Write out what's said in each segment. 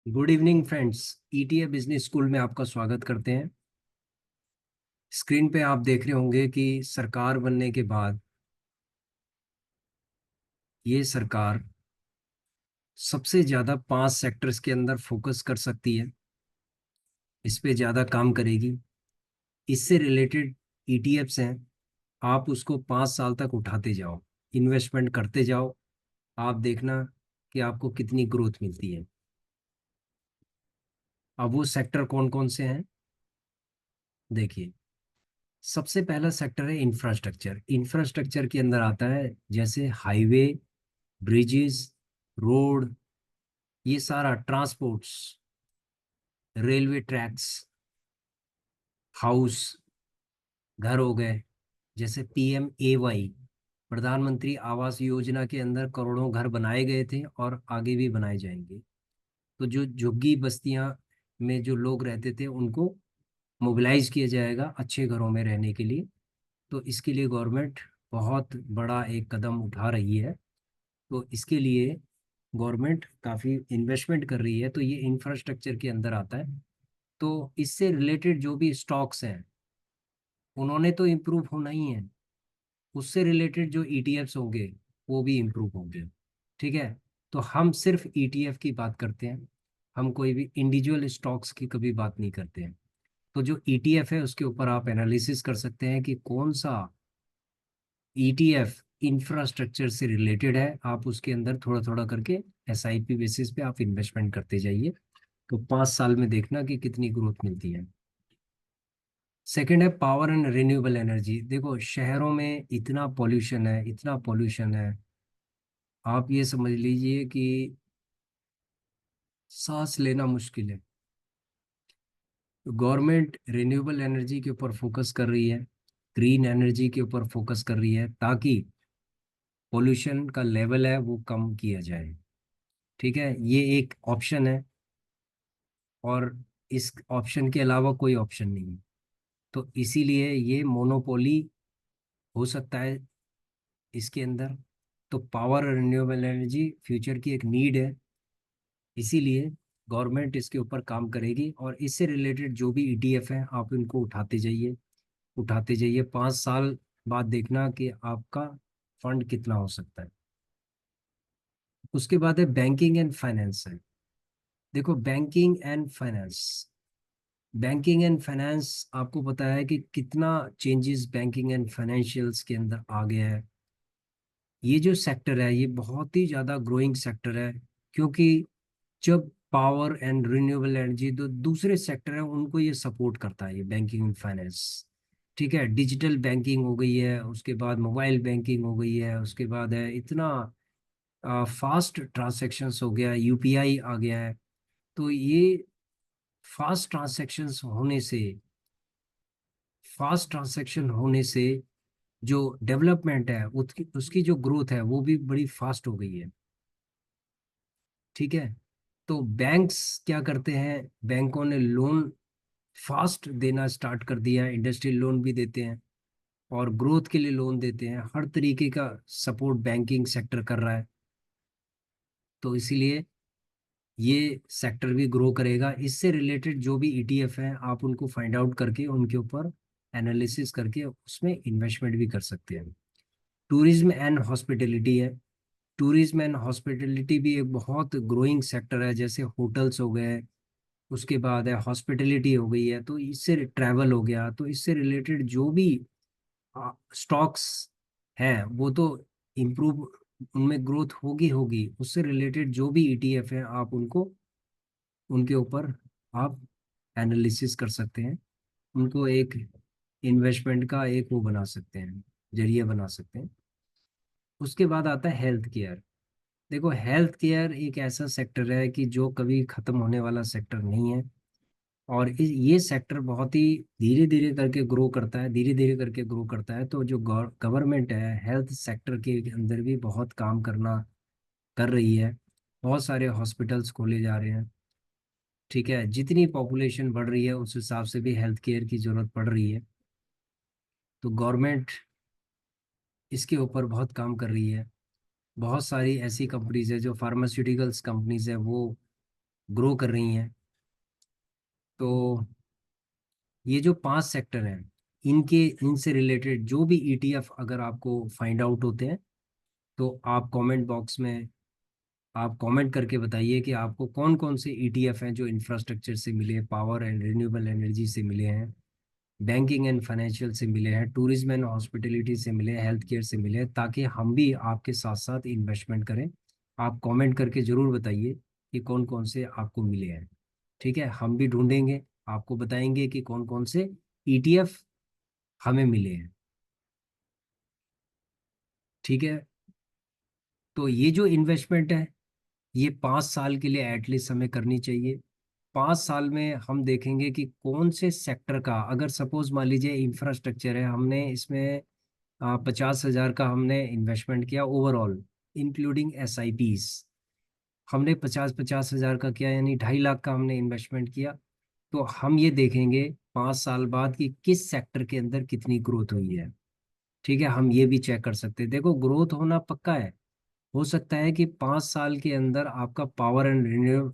Good evening friends. ETA business school में आपका स्वागत करते हैं। स्क्रीन पे आप देख रहे होंगे कि सरकार बनने के बाद ये सरकार सबसे ज़्यादा 5 सेक्टर्स के अंदर फोकस कर सकती है, इस पे ज़्यादा काम करेगी। इससे रिलेटेड ईटीएफ्स हैं, आप उसको 5 साल तक उठाते जाओ, इन्वेस्टमेंट करते जाओ। आप देखना कि आपको कितनी ग्रोथ मिलती है। अब वो सेक्टर कौन कौन से हैं देखिए। सबसे पहला सेक्टर है इंफ्रास्ट्रक्चर। इंफ्रास्ट्रक्चर के अंदर आता है जैसे हाईवे, ब्रिजेस, रोड, ये सारा ट्रांसपोर्ट्स, रेलवे ट्रैक्स, हाउस, घर हो गए। जैसे PMAY, प्रधानमंत्री आवास योजना के अंदर करोड़ों घर बनाए गए थे और आगे भी बनाए जाएंगे। तो जो झुग्गी बस्तियां में जो लोग रहते थे उनको मोबिलाइज किया जाएगा अच्छे घरों में रहने के लिए। तो इसके लिए गवर्नमेंट बहुत बड़ा एक कदम उठा रही है। तो इसके लिए गवर्नमेंट काफ़ी इन्वेस्टमेंट कर रही है, तो ये इंफ्रास्ट्रक्चर के अंदर आता है। तो इससे रिलेटेड जो भी स्टॉक्स हैं उन्होंने तो इम्प्रूव होना ही है, उससे रिलेटेड जो ETFs होंगे वो भी इम्प्रूव होंगे। ठीक है। तो हम सिर्फ ETF की बात करते हैं, हम कोई भी इंडिविजुअल स्टॉक्स की कभी बात नहीं करते हैं। तो जो ETF है उसके ऊपर आप एनालिसिस कर सकते हैं कि कौन सा ETF इंफ्रास्ट्रक्चर से रिलेटेड है। आप उसके अंदर थोड़ा थोड़ा करके SIP बेसिस पे आप इन्वेस्टमेंट करते जाइए, तो 5 साल में देखना कि कितनी ग्रोथ मिलती है। सेकंड है पावर एंड रिन्यूएबल एनर्जी। देखो शहरों में इतना पॉल्यूशन है, इतना पॉल्यूशन है, आप ये समझ लीजिए कि सांस लेना मुश्किल है। तो गवर्नमेंट रिन्यूएबल एनर्जी के ऊपर फोकस कर रही है, ग्रीन एनर्जी के ऊपर फोकस कर रही है, ताकि पॉल्यूशन का लेवल है वो कम किया जाए। ठीक है, ये एक ऑप्शन है और इस ऑप्शन के अलावा कोई ऑप्शन नहीं है। तो इसीलिए ये मोनोपोली हो सकता है इसके अंदर। तो पावर और रिन्यूएबल एनर्जी फ्यूचर की एक नीड है, इसीलिए गवर्नमेंट इसके ऊपर काम करेगी। और इससे रिलेटेड जो भी ETF हैं आप इनको उठाते जाइए, उठाते जाइए। 5 साल बाद देखना कि आपका फंड कितना हो सकता है। उसके बाद है बैंकिंग एंड फाइनेंस है। देखो banking and finance, banking and finance आपको पता है कि कितना चेंजेस बैंकिंग एंड फाइनेंशियल्स के अंदर आ गया है। ये जो सेक्टर है ये बहुत ही ज़्यादा ग्रोइंग सेक्टर है, क्योंकि जब पावर एंड रिन्यूएबल एनर्जी जो दूसरे सेक्टर है उनको ये सपोर्ट करता है, ये बैंकिंग एंड फाइनेंस। ठीक है, डिजिटल बैंकिंग हो गई है, उसके बाद मोबाइल बैंकिंग हो गई है, उसके बाद है इतना फास्ट ट्रांजैक्शंस हो गया, UPI आ गया है। तो ये फास्ट ट्रांजैक्शंस होने से, फास्ट ट्रांजैक्शन होने से जो डेवलपमेंट है उसकी उसकी जो ग्रोथ है वो भी बड़ी फास्ट हो गई है। ठीक है। तो बैंक्स क्या करते हैं, बैंकों ने लोन फास्ट देना स्टार्ट कर दिया है, इंडस्ट्रियल लोन भी देते हैं और ग्रोथ के लिए लोन देते हैं, हर तरीके का सपोर्ट बैंकिंग सेक्टर कर रहा है। तो इसीलिए ये सेक्टर भी ग्रो करेगा। इससे रिलेटेड जो भी ETF हैं आप उनको फाइंड आउट करके उनके ऊपर एनालिसिस करके उसमें इन्वेस्टमेंट भी कर सकते हैं। टूरिज्म एंड हॉस्पिटैलिटी है। टूरिज्म एंड हॉस्पिटैलिटी भी एक बहुत ग्रोइंग सेक्टर है, जैसे होटल्स हो गए, उसके बाद है हॉस्पिटैलिटी हो गई है, तो इससे ट्रैवल हो गया। तो इससे रिलेटेड जो भी स्टॉक्स हैं वो तो इम्प्रूव, उनमें ग्रोथ होगी होगी। उससे रिलेटेड जो भी ETF है आप उनको, उनके ऊपर आप एनालिसिस कर सकते हैं, उनको एक इन्वेस्टमेंट का एक वो बना सकते हैं, जरिए बना सकते हैं। उसके बाद आता है हेल्थ केयर। देखो हेल्थ केयर एक ऐसा सेक्टर है कि जो कभी खत्म होने वाला सेक्टर नहीं है। और ये सेक्टर बहुत ही धीरे धीरे करके ग्रो करता है, धीरे धीरे करके ग्रो करता है। तो जो गवर्नमेंट है हेल्थ सेक्टर के अंदर भी बहुत काम करना कर रही है, बहुत सारे हॉस्पिटल्स खोले जा रहे हैं। ठीक है, जितनी पॉपुलेशन बढ़ रही है उस हिसाब से भी हेल्थ केयर की जरूरत पड़ रही है। तो गवर्नमेंट इसके ऊपर बहुत काम कर रही है। बहुत सारी ऐसी कंपनीज है जो फार्मास्यूटिकल्स कंपनीज है, वो ग्रो कर रही हैं। तो ये जो 5 सेक्टर हैं, इनके इनसे रिलेटेड जो भी ईटीएफ अगर आपको फाइंड आउट होते हैं, तो आप कमेंट बॉक्स में आप कमेंट करके बताइए कि आपको कौन कौन से ईटीएफ हैं जो इंफ्रास्ट्रक्चर से मिले, पावर एंड रिन्यूएबल एनर्जी से मिले हैं, बैंकिंग एंड फाइनेंशियल से मिले हैं, टूरिज्म एंड हॉस्पिटलिटी से मिले हैं, हेल्थ केयर से मिले हैं, ताकि हम भी आपके साथ साथ इन्वेस्टमेंट करें। आप कमेंट करके ज़रूर बताइए कि कौन कौन से आपको मिले हैं। ठीक है, हम भी ढूंढेंगे, आपको बताएंगे कि कौन कौन से ईटीएफ हमें मिले हैं। ठीक है, तो ये जो इन्वेस्टमेंट है, ये 5 साल के लिए एटलीस्ट हमें करनी चाहिए। 5 साल में हम देखेंगे कि कौन से सेक्टर का, अगर सपोज मान लीजिए इंफ्रास्ट्रक्चर है, हमने इसमें 50,000 का हमने इन्वेस्टमेंट किया ओवरऑल, इंक्लूडिंग SIPs। हमने 50,000 का किया, यानी 2.5 लाख का हमने इन्वेस्टमेंट किया। तो हम ये देखेंगे 5 साल बाद कि किस सेक्टर के अंदर कितनी ग्रोथ हुई है। ठीक है, हम ये भी चेक कर सकते हैं। देखो, ग्रोथ होना पक्का है। हो सकता है कि 5 साल के अंदर आपका पावर एंड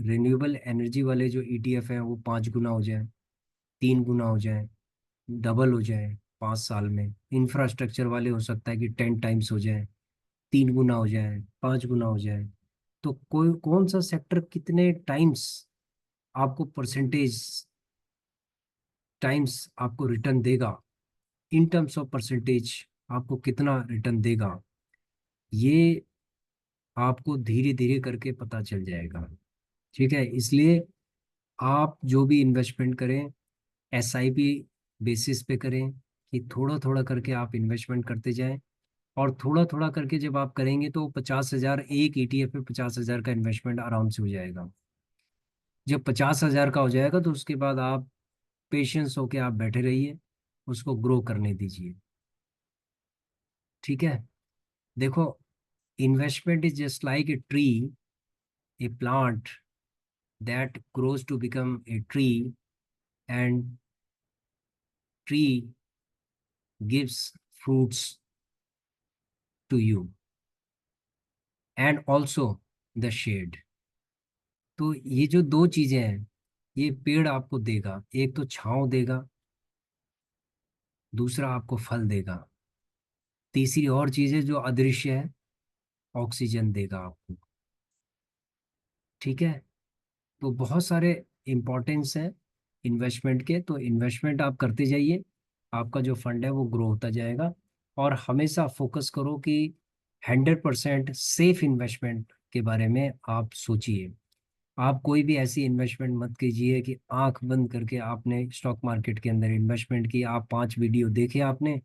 रिन्यूएबल एनर्जी वाले जो ईटीएफ हैं वो 5 गुना हो जाए, 3 गुना हो जाए, डबल हो जाए 5 साल में। इंफ्रास्ट्रक्चर वाले हो सकता है कि 10 टाइम्स हो जाए, 3 गुना हो जाए, 5 गुना हो जाए। तो कोई कौन सा सेक्टर कितने टाइम्स आपको परसेंटेज टाइम्स आपको रिटर्न देगा, इन टर्म्स ऑफ परसेंटेज आपको कितना रिटर्न देगा, ये आपको धीरे धीरे करके पता चल जाएगा। ठीक है, इसलिए आप जो भी इन्वेस्टमेंट करें, SIP बेसिस पे करें, कि थोड़ा थोड़ा करके आप इन्वेस्टमेंट करते जाएं। और थोड़ा थोड़ा करके जब आप करेंगे तो 50,000, एक ETF पे 50,000 का इन्वेस्टमेंट आराम से हो जाएगा। जब 50,000 का हो जाएगा तो उसके बाद आप पेशेंस होके आप बैठे रहिए, उसको ग्रो करने दीजिए। ठीक है, देखो, investment is just like a tree, A plant that grows to become a tree, and tree gives fruits to you, and also the shade। तो ये जो दो चीजें हैं, ये पेड़ आपको देगा, एक तो छांव देगा, दूसरा आपको फल देगा, तीसरी और चीज है जो अदृश्य है, ऑक्सीजन देगा आपको। ठीक है, तो बहुत सारे इम्पोर्टेंस है इन्वेस्टमेंट के। तो इन्वेस्टमेंट आप करते जाइए, आपका जो फंड है वो ग्रो होता जाएगा। और हमेशा फोकस करो कि 100% सेफ इन्वेस्टमेंट के बारे में आप सोचिए। आप कोई भी ऐसी इन्वेस्टमेंट मत कीजिए कि आंख बंद करके आपने स्टॉक मार्केट के अंदर इन्वेस्टमेंट की, आप 5 वीडियो देखे आपने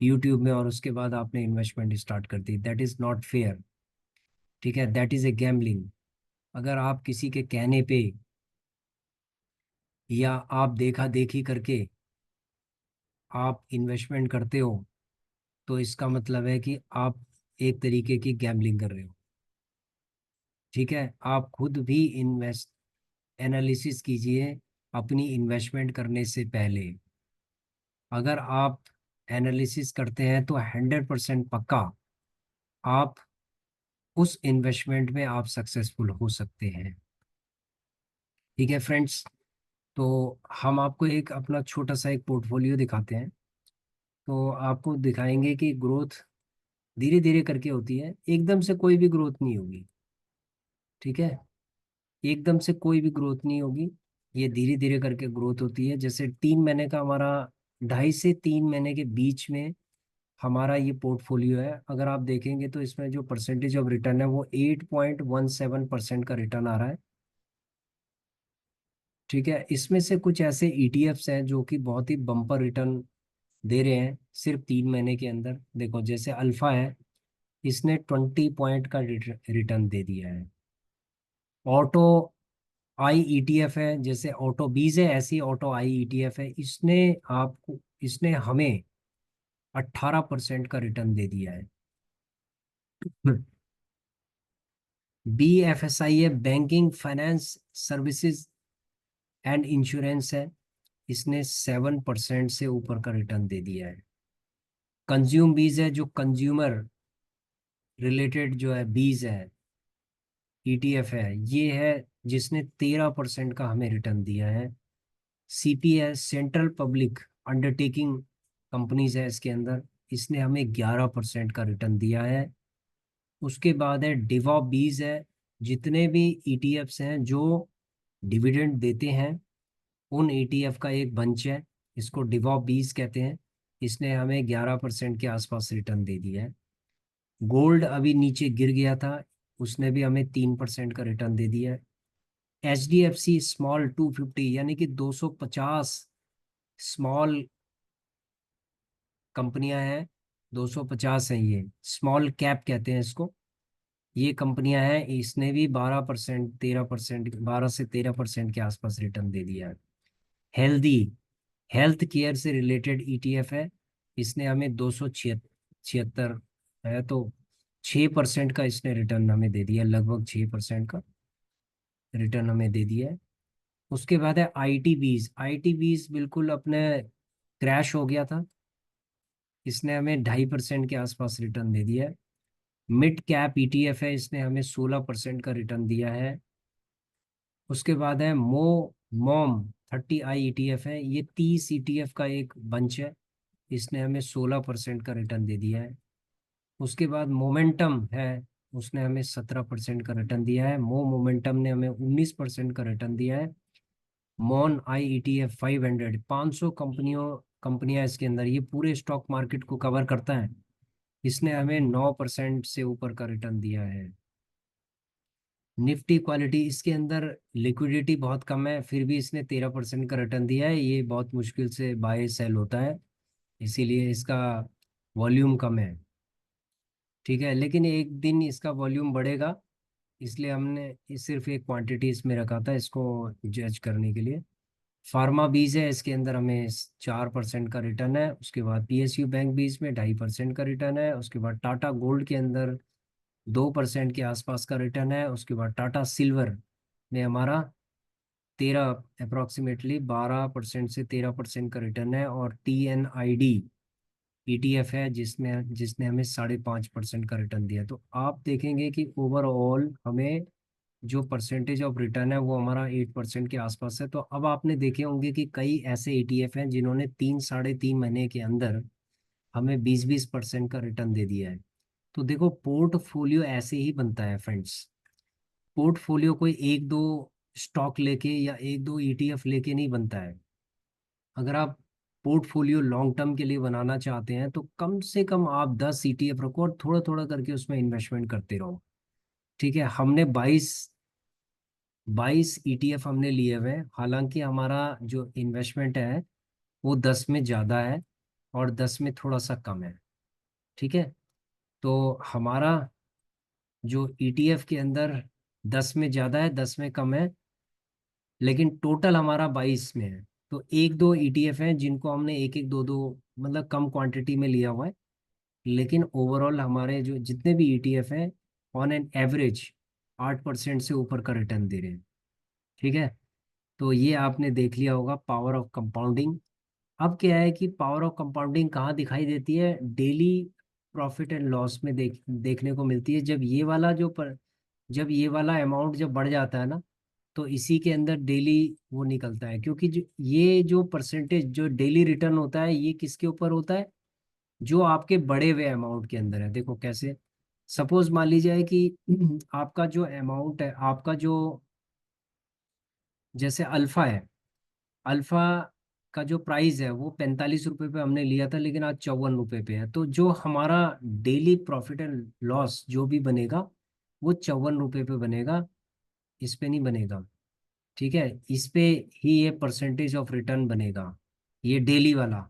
यूट्यूब में और उसके बाद आपने इन्वेस्टमेंट स्टार्ट कर दी। That is not fair. ठीक है, दैट इज ए गैम्बलिंग। अगर आप किसी के कहने पे या आप देखा देखी करके आप इन्वेस्टमेंट करते हो, तो इसका मतलब है कि आप एक तरीके की गैम्बलिंग कर रहे हो। ठीक है, आप खुद भी इन्वेस्ट एनालिसिस कीजिए अपनी इन्वेस्टमेंट करने से पहले। अगर आप एनालिसिस करते हैं तो 100% पक्का आप उस इन्वेस्टमेंट में आप सक्सेसफुल हो सकते हैं। ठीक है फ्रेंड्स, तो हम आपको एक अपना छोटा सा एक पोर्टफोलियो दिखाते हैं। तो आपको दिखाएंगे कि ग्रोथ धीरे धीरे करके होती है, एकदम से कोई भी ग्रोथ नहीं होगी। ठीक है, एकदम से कोई भी ग्रोथ नहीं होगी, ये धीरे धीरे करके ग्रोथ होती है। जैसे 3 महीने का हमारा, 2.5 से 3 महीने के बीच में हमारा ये पोर्टफोलियो है। अगर आप देखेंगे तो इसमें जो परसेंटेज ऑफ रिटर्न है वो 8.17% का रिटर्न आ रहा है। ठीक है, इसमें से कुछ ऐसे ETFs हैं जो कि बहुत ही बम्पर रिटर्न दे रहे हैं सिर्फ 3 महीने के अंदर। देखो, जैसे अल्फा है, इसने 20 पॉइंट का रिटर्न दे दिया है। ऑटो आई ETF है, जैसे ऑटो बीज है, ऐसी ऑटो आई ETF है, इसने हमें 18% का रिटर्न दे दिया है। BFSI है, banking finance services and insurance है, इसने 7% से ऊपर का रिटर्न दे दिया है। कंज्यूम बीज है, जो कंज्यूमर रिलेटेड जो है बीज है, ETF है, ये है जिसने 13% का हमें रिटर्न दिया है। CPS central public undertaking companies है इसके अंदर, इसने हमें 11% का रिटर्न दिया है। उसके बाद है डिवॉ बीज है, जितने भी ईटीएफ्स हैं जो डिविडेंड देते हैं उन ईटीएफ का एक बंच है, इसको डिवॉ बीज कहते हैं। इसने हमें 11% के आसपास रिटर्न दे दिया है। गोल्ड अभी नीचे गिर गया था, उसने भी हमें 3% का रिटर्न दे दिया है। H D F C small 250 यानी कि 250 स्मॉल कंपनियां हैं, 250 हैं, ये स्मॉल कैप कहते हैं इसको। ये कंपनियां हैं, इसने भी 12% 13%, 12 से 13% के आसपास रिटर्न दे दिया है। हेल्दी हेल्थ केयर से रिलेटेड ईटीएफ है, इसने हमें 276 है, तो 6% का इसने रिटर्न हमें दे दिया, लगभग 6% का रिटर्न हमें दे दिया है। उसके बाद है आईटीबीज। आईटीबीज बिल्कुल अपने क्रैश हो गया था, इसने हमें 2.5% के आसपास रिटर्न दे दिया है। मिड कैप ईटीएफ है, इसने हमें 16% का रिटर्न दिया है। उसके बाद है मॉम 30 आई ईटीएफ है, ये 30 ईटीएफ का एक बंच है, इसने हमें 16% का रिटर्न दे दिया है। उसके बाद मोमेंटम है, उसने हमें 17% का रिटर्न दिया है। मोमेंटम ने हमें 19% का रिटर्न दिया है। मॉन आई ईटीएफ 500, 500 कंपनियां इसके अंदर, ये पूरे स्टॉक मार्केट को कवर करता है, इसने हमें 9% से ऊपर का रिटर्न दिया है। निफ्टी क्वालिटी, इसके अंदर लिक्विडिटी बहुत कम है, फिर भी इसने 13% का रिटर्न दिया है। ये बहुत मुश्किल से बाय सेल होता है, इसीलिए इसका वॉल्यूम कम है। ठीक है, लेकिन एक दिन इसका वॉल्यूम बढ़ेगा, इसलिए हमने सिर्फ एक क्वांटिटी इसमें रखा था इसको जज करने के लिए। फार्मा बीज है, इसके अंदर हमें 4% का रिटर्न है। उसके बाद पीएसयू बैंक बीज में 2.5% का रिटर्न है। उसके बाद टाटा गोल्ड के अंदर 2% के आसपास का रिटर्न है। उसके बाद टाटा सिल्वर में हमारा 12% से 13% का रिटर्न है। और TNID ETF है, जिसमें जिसने हमें 5.5% का रिटर्न दिया। तो आप देखेंगे कि ओवरऑल हमें जो परसेंटेज ऑफ रिटर्न है वो हमारा 8% के आसपास है। तो अब आपने देखे होंगे कि कई ऐसे ETF हैं जिन्होंने 3 साढ़े 3 महीने के अंदर हमें 20-20% का रिटर्न दे दिया है। तो देखो, पोर्टफोलियो ऐसे ही बनता है फ्रेंड्स। पोर्टफोलियो कोई एक दो स्टॉक लेके या एक दो ETF लेके नहीं बनता है। अगर आप पोर्टफोलियो लॉन्ग टर्म के लिए बनाना चाहते हैं तो कम से कम आप 10 ETF रखो और थोड़ा थोड़ा करके उसमें इन्वेस्टमेंट करते रहो। ठीक है, हमने 22 ETF हमने लिए हुए हैं, हालांकि हमारा जो इन्वेस्टमेंट है वो 10 में ज़्यादा है और 10 में थोड़ा सा कम है। ठीक है, तो हमारा जो ETF के अंदर 10 में ज़्यादा है, 10 में कम है, लेकिन टोटल हमारा 22 में है। तो एक दो ETF हैं जिनको हमने एक एक दो दो मतलब कम क्वांटिटी में लिया हुआ है, लेकिन ओवरऑल हमारे जो जितने भी ETF हैं ऑन एन एवरेज 8% से ऊपर का रिटर्न दे रहे हैं। ठीक है, तो ये आपने देख लिया होगा पावर ऑफ कंपाउंडिंग। अब क्या है कि पावर ऑफ कंपाउंडिंग कहाँ दिखाई देती है? डेली प्रॉफिट एंड लॉस में देखने को मिलती है। जब ये वाला अमाउंट जब बढ़ जाता है ना, तो इसी के अंदर डेली वो निकलता है, क्योंकि ये जो परसेंटेज जो डेली रिटर्न होता है ये किसके ऊपर होता है? जो आपके बड़े हुए अमाउंट के अंदर है। देखो कैसे, सपोज मान लीजिए कि आपका जो अमाउंट है, आपका जो जैसे अल्फा है, अल्फा का जो प्राइस है वो 45 रुपये पे हमने लिया था, लेकिन आज 54 रुपये पे है। तो जो हमारा डेली प्रॉफिट एंड लॉस जो भी बनेगा वो 54 रुपये पे बनेगा, इस पे नहीं बनेगा। ठीक है, इस पे ही ये परसेंटेज ऑफ रिटर्न बनेगा, ये डेली वाला।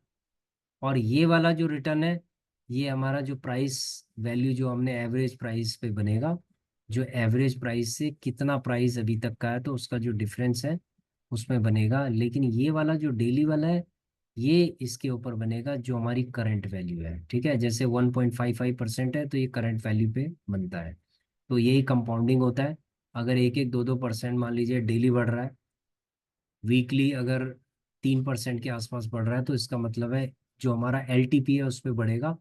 और ये वाला जो रिटर्न है, ये हमारा जो प्राइस वैल्यू जो हमने एवरेज प्राइस पे बनेगा, जो एवरेज प्राइस से कितना प्राइस अभी तक का है तो उसका जो डिफरेंस है उसमें बनेगा। लेकिन ये वाला जो डेली वाला है, ये इसके ऊपर बनेगा जो हमारी करंट वैल्यू है। ठीक है, जैसे 1.55% है तो ये करंट वैल्यू पे बनता है। तो यही कंपाउंडिंग होता है। अगर एक एक दो दो परसेंट मान लीजिए डेली बढ़ रहा है, वीकली अगर 3% के आसपास बढ़ रहा है, तो इसका मतलब है जो हमारा LTP है उस पर बढ़ेगा,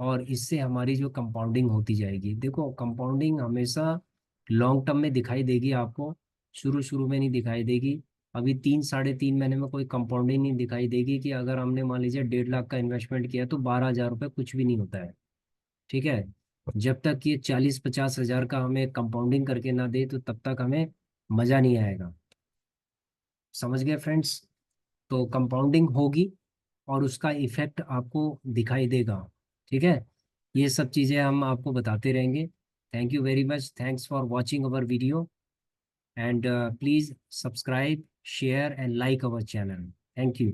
और इससे हमारी जो कंपाउंडिंग होती जाएगी। देखो, कंपाउंडिंग हमेशा लॉन्ग टर्म में दिखाई देगी आपको, शुरू शुरू में नहीं दिखाई देगी। अभी 3 साढ़े 3 महीने में कोई कंपाउंडिंग नहीं दिखाई देगी कि अगर हमने मान लीजिए 1.5 लाख का इन्वेस्टमेंट किया तो 12,000 रुपये कुछ भी नहीं होता है। ठीक है। जब तक ये 40-50 हज़ार का हमें कंपाउंडिंग करके ना दे तो तब तक हमें मजा नहीं आएगा। समझ गए फ्रेंड्स? तो कंपाउंडिंग होगी और उसका इफेक्ट आपको दिखाई देगा। ठीक है। ये सब चीज़ें हम आपको बताते रहेंगे। Thank you very much, thanks for watching our video, and please subscribe, share and like our channel. Thank you.